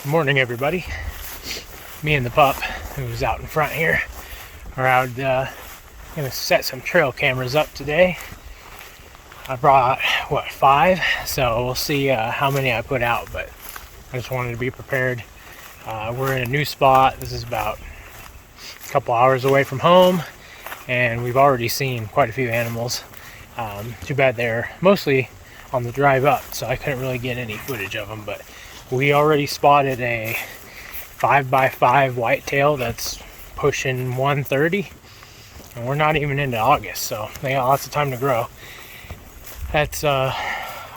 Morning, everybody. Me and the pup, who's out in front here, are out gonna set some trail cameras up today. I brought, 5? So we'll see how many I put out, but I just wanted to be prepared. We're in a new spot. This is about a couple hours away from home, and we've already seen quite a few animals. Too bad they're mostly on the drive up, so I couldn't really get any footage of them, but we already spotted a 5x5 whitetail that's pushing 130, and we're not even into August, so they got lots of time to grow. That's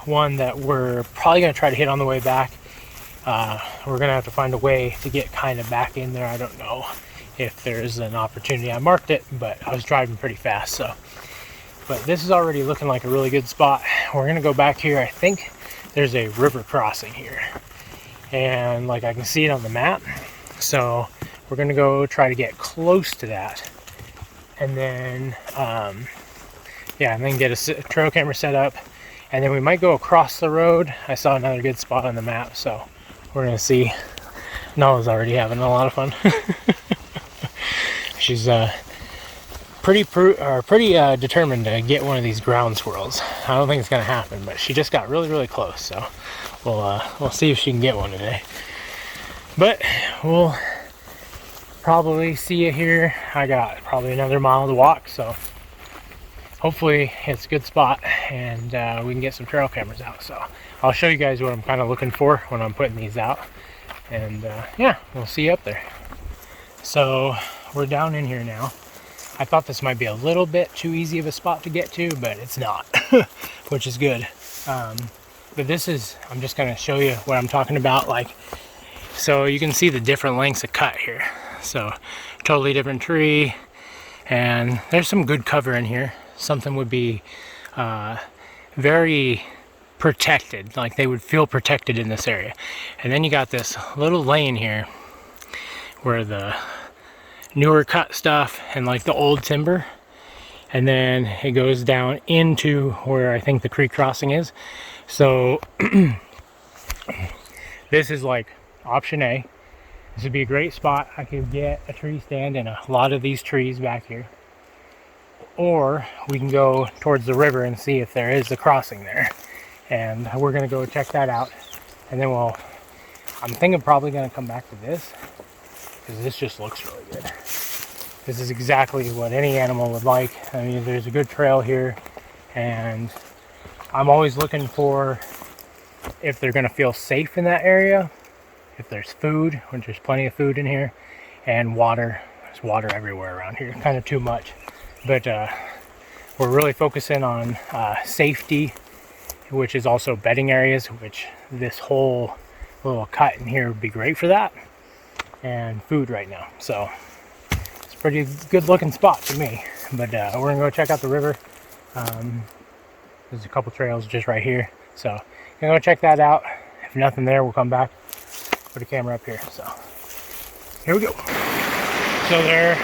one that we're probably going to try to hit on the way back. We're going to have to find a way to get kind of back in there. I don't know if there's an opportunity. I marked it, but I was driving pretty fast, so. But this is already looking like a really good spot. We're going to go back here. I think there's a river crossing here, and like I can see it on the map, so we're gonna go try to get close to that, and then and then get a trail camera set up, and then we might go across the road. I saw another good spot on the map, so we're gonna see. Nala's already having a lot of fun. She's pretty determined to get one of these ground squirrels. I don't think it's gonna happen, but she just got really close, so we'll see if she can get one today. But we'll probably see you here. I got probably another mile to walk, so hopefully it's a good spot, and we can get some trail cameras out. So I'll show you guys what I'm kind of looking for when I'm putting these out, and yeah, we'll see you up there. So we're down in here now. I thought this might be a little bit too easy of a spot to get to, but it's not, which is good. But this is, I'm just gonna show you what I'm talking about. Like, so you can see the different lengths of cut here. So totally different tree, and there's some good cover in here. Something would be very protected, like they would feel protected in this area. And then you got this little lane here where the newer cut stuff and like the old timber, and then it goes down into where I think the creek crossing is. So this is like option A. This would be a great spot. I could get a tree stand in a lot of these trees back here, or we can go towards the river and see if there is a crossing there, and we're gonna go check that out. And then I'm thinking probably gonna come back to this, because this just looks really good. This is exactly what any animal would like. I mean, there's a good trail here, and I'm always looking for if they're gonna feel safe in that area, if there's food, which there's plenty of food in here, and water. There's water everywhere around here, kind of too much. But we're really focusing on safety, which is also bedding areas, which this whole little cut in here would be great for that, and food right now. So it's a pretty good looking spot to me. But we're gonna go check out the river. There's a couple trails just right here, so I'm gonna go check that out. If nothing there, we'll come back, put a camera up here. So here we go. So there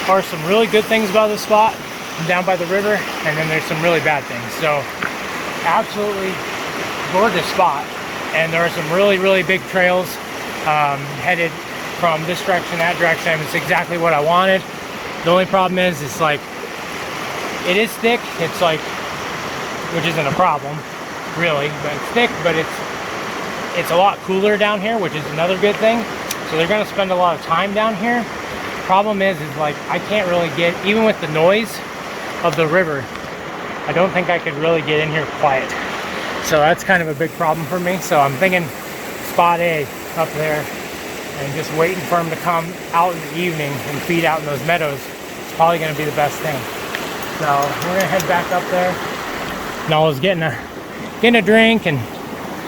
are some really good things about this spot down by the river, and then there's some really bad things. So absolutely gorgeous spot, and there are some really big trails headed from this direction, that direction. It's exactly what I wanted. The only problem is it's like, it is thick. It's like, which isn't a problem really, but it's thick, but it's a lot cooler down here, which is another good thing. So they're gonna spend a lot of time down here. Problem is like, I can't really get, even with the noise of the river, I don't think I could really get in here quiet. So that's kind of a big problem for me. So I'm thinking spot A up there, and just waiting for him to come out in the evening and feed out in those meadows. It's probably gonna be the best thing. So we're gonna head back up there. Nala's getting a drink and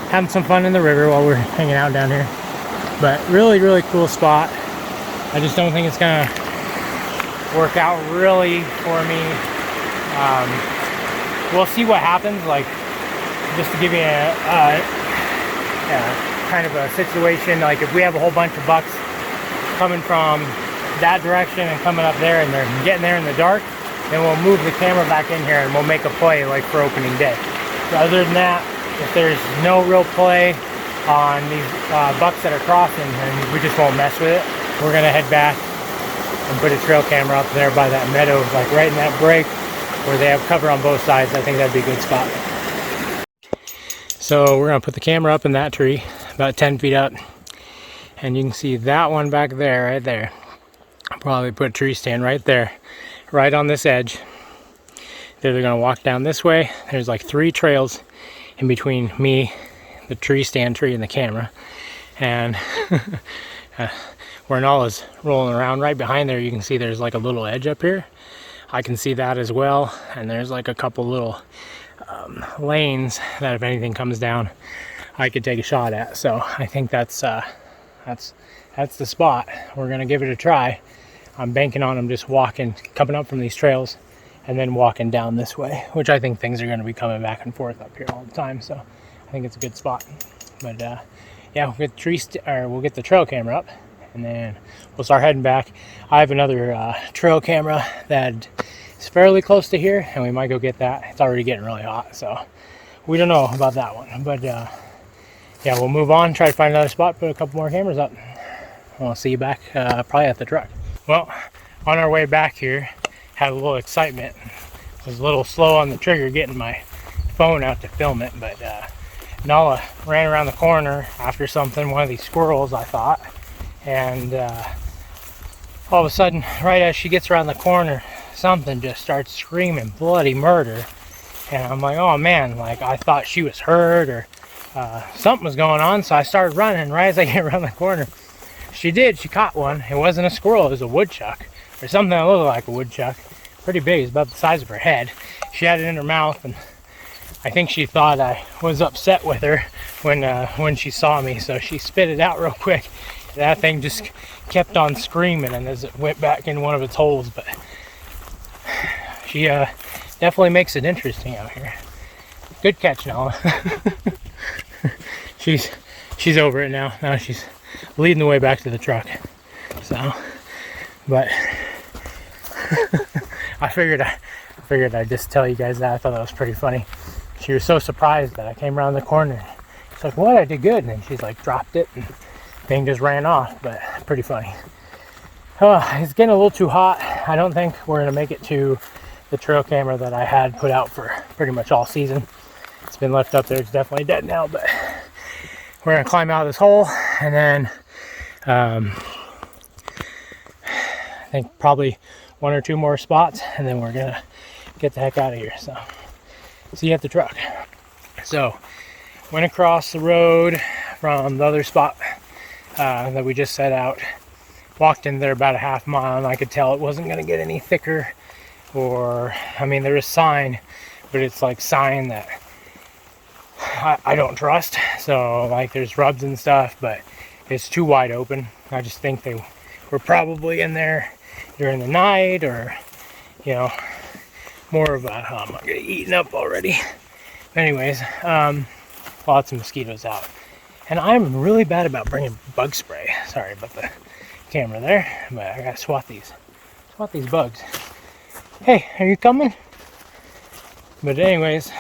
having some fun in the river while we're hanging out down here. But really cool spot. I just don't think it's gonna work out really for me. We'll see what happens. Like, just to give you a kind of a situation, like if we have a whole bunch of bucks coming from that direction and coming up there, and they're getting there in the dark, then we'll move the camera back in here and we'll make a play like for opening day. So other than that, if there's no real play, on these bucks that are crossing, and we just won't mess with it. We're gonna head back and put a trail camera up there by that meadow, like right in that break where they have cover on both sides. I think that'd be a good spot. So we're gonna put the camera up in that tree, about 10 feet up, and you can see that one back there, right there. I'll probably put a tree stand right there, right on this edge. They're gonna walk down this way. There's like 3 trails in between me, the tree stand tree, and the camera. And where Nala's rolling around, right behind there, you can see there's like a little edge up here. I can see that as well. And there's like a couple little lanes that if anything comes down, I could take a shot at. So I think that's the spot. We're gonna give it a try. I'm banking on them just walking, coming up from these trails, and then walking down this way, which I think things are going to be coming back and forth up here all the time. So I think it's a good spot. But yeah, we'll get the trail camera up, and then we'll start heading back. I have another trail camera that is fairly close to here, and we might go get that. It's already getting really hot, so we don't know about that one. But yeah, we'll move on, try to find another spot, put a couple more cameras up. I'll see you back probably at the truck. Well, on our way back here, had a little excitement. Was a little slow on the trigger getting my phone out to film it, but Nala ran around the corner after something, one of these squirrels, I thought, and all of a sudden, right as she gets around the corner, something just starts screaming bloody murder, and I'm like, oh man, like I thought she was hurt or something was going on, so I started running. Right as I get around the corner, she caught one. It wasn't a squirrel, it was a woodchuck, or something that looked like a woodchuck. Pretty big, it's about the size of her head. She had it in her mouth, and I think she thought I was upset with her when she saw me, so she spit it out real quick. That thing just kept on screaming, and as it went back in one of its holes, but she definitely makes it interesting out here. Good catch, Nala. she's over it now. Now she's leading the way back to the truck. So, but I figured I'd just tell you guys that. I thought that was pretty funny. She was so surprised that I came around the corner. She's like, what? I did good. And then she's like, dropped it, and the thing just ran off. But pretty funny. It's getting a little too hot. I don't think we're going to make it to the trail camera that I had put out for pretty much all season. It's been left up there. It's definitely dead now. But we're going to climb out of this hole. And then I think probably 1 or 2 more spots, and then we're gonna get the heck out of here. So see you at the truck. So went across the road from the other spot that we just set out, walked in there about a half mile, and I could tell it wasn't gonna get any thicker, or I mean there is sign, but it's like sign that I don't trust. So like there's rubs and stuff, but it's too wide open. I just think they were probably in there during the night, or you know, more of a I'm not getting eaten up already. Anyways, lots of mosquitoes out, and I'm really bad about bringing bug spray. Sorry about the camera there, but I gotta swat these bugs. Hey, are you coming? But anyways,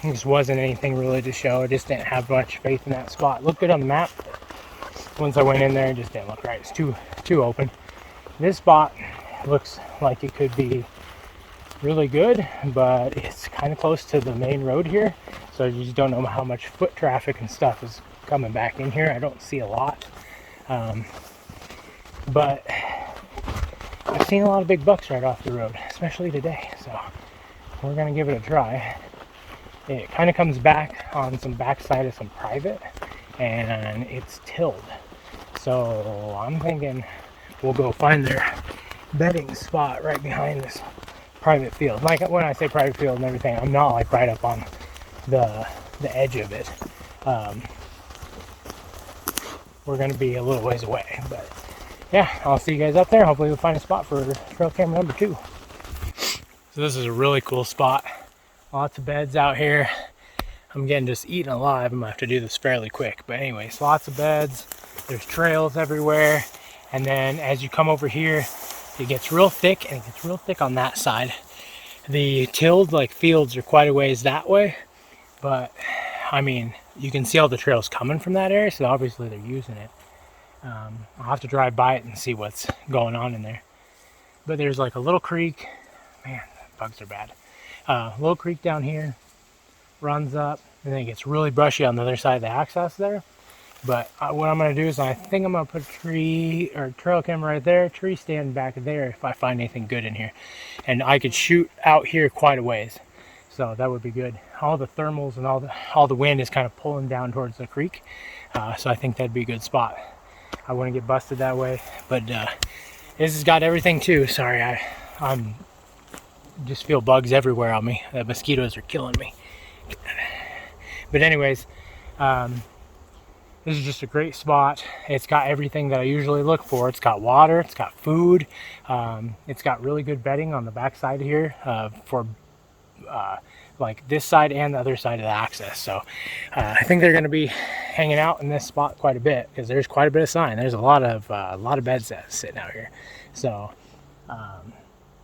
this wasn't anything really to show. I just didn't have much faith in that spot. It looked good on the map. Once I went in there, it just didn't look right. It's too open. This spot looks like it could be really good, but it's kind of close to the main road here, so you just don't know how much foot traffic and stuff is coming back in here. I don't see a lot, but I've seen a lot of big bucks right off the road, especially today, so we're gonna give it a try. It kind of comes back on some backside of some private, and it's tilled, so I'm thinking we'll go find their bedding spot right behind this private field. Like when I say private field and everything, I'm not like right up on the edge of it. We're going to be a little ways away, but yeah, I'll see you guys up there. Hopefully we'll find a spot for trail camera number 2. So this is a really cool spot. Lots of beds out here. I'm getting just eaten alive. I'm going to have to do this fairly quick, but anyways, lots of beds. There's trails everywhere. And then as you come over here, it gets real thick, and it gets real thick on that side. The tilled like fields are quite a ways that way, but I mean, you can see all the trails coming from that area, so obviously they're using it. I'll have to drive by it and see what's going on in there. But there's like a little creek. Man, bugs are bad. Little creek down here runs up, and then it gets really brushy on the other side of the access there. But what I'm going to do is I think I'm going to put a tree or trail camera right there, tree stand back there if I find anything good in here. And I could shoot out here quite a ways. So that would be good. All the thermals and all the wind is kind of pulling down towards the creek. So I think that'd be a good spot. I wouldn't get busted that way. But this has got everything too. Sorry, I'm just feel bugs everywhere on me. The mosquitoes are killing me. But anyways, this is just a great spot. It's got everything that I usually look for. It's got water, it's got food, it's got really good bedding on the back side here for like this side and the other side of the access. So I think they're going to be hanging out in this spot quite a bit because there's quite a bit of sign. There's a lot of beds that sitting out here. So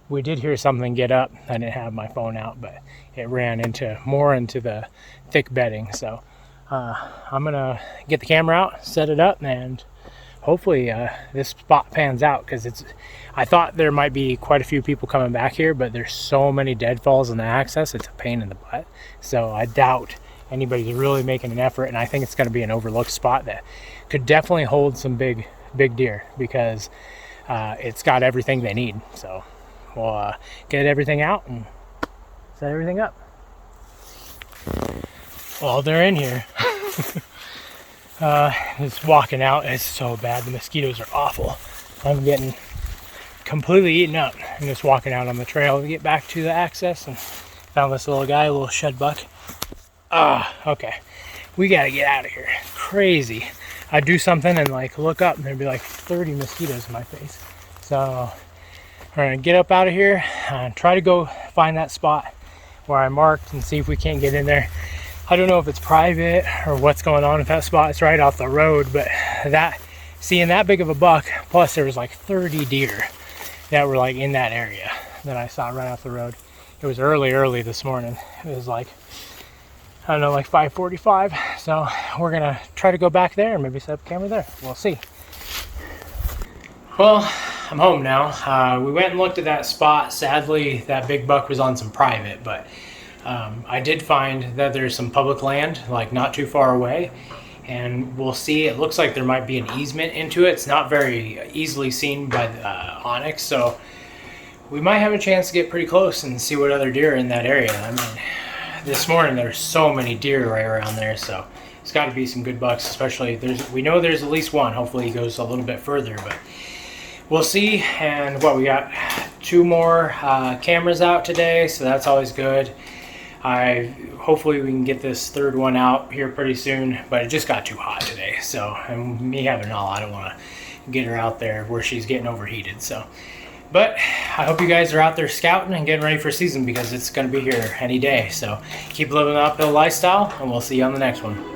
we did hear something get up. I didn't have my phone out, but it ran more into the thick bedding. So I'm gonna get the camera out, set it up, and hopefully this spot pans out, because I thought there might be quite a few people coming back here, but there's so many deadfalls in the access, it's a pain in the butt. So I doubt anybody's really making an effort, and I think it's going to be an overlooked spot that could definitely hold some big deer, because it's got everything they need. So we'll get everything out and set everything up. Well, they're in here. Just walking out, it's so bad. The mosquitoes are awful. I'm getting completely eaten up. I'm just walking out on the trail to get back to the access, and found this little guy, a little shed buck. Okay. We gotta get out of here. Crazy. I'd do something and like look up and there'd be like 30 mosquitoes in my face. So we're gonna get up out of here and try to go find that spot where I marked and see if we can't get in there. I don't know if it's private or what's going on with that spot. It's right off the road, but seeing that big of a buck, plus there was like 30 deer that were like in that area that I saw right off the road. It was early this morning. It was like, I don't know, like 5:45. So we're gonna try to go back there and maybe set up a camera there. We'll see. Well, I'm home now. We went and looked at that spot. Sadly, that big buck was on some private, but I did find that there's some public land, like not too far away, and we'll see. It looks like there might be an easement into it. It's not very easily seen by the onX, so we might have a chance to get pretty close and see what other deer are in that area. I mean, this morning there's so many deer right around there, so it's got to be some good bucks. Especially we know there's at least one. Hopefully he goes a little bit further, but we'll see. And we got 2 more cameras out today, so that's always good. Hopefully we can get this 3rd one out here pretty soon, but it just got too hot today. So, and me having all, I don't want to get her out there where she's getting overheated. So, but I hope you guys are out there scouting and getting ready for season, because it's going to be here any day. So keep living the uphill lifestyle, and we'll see you on the next one.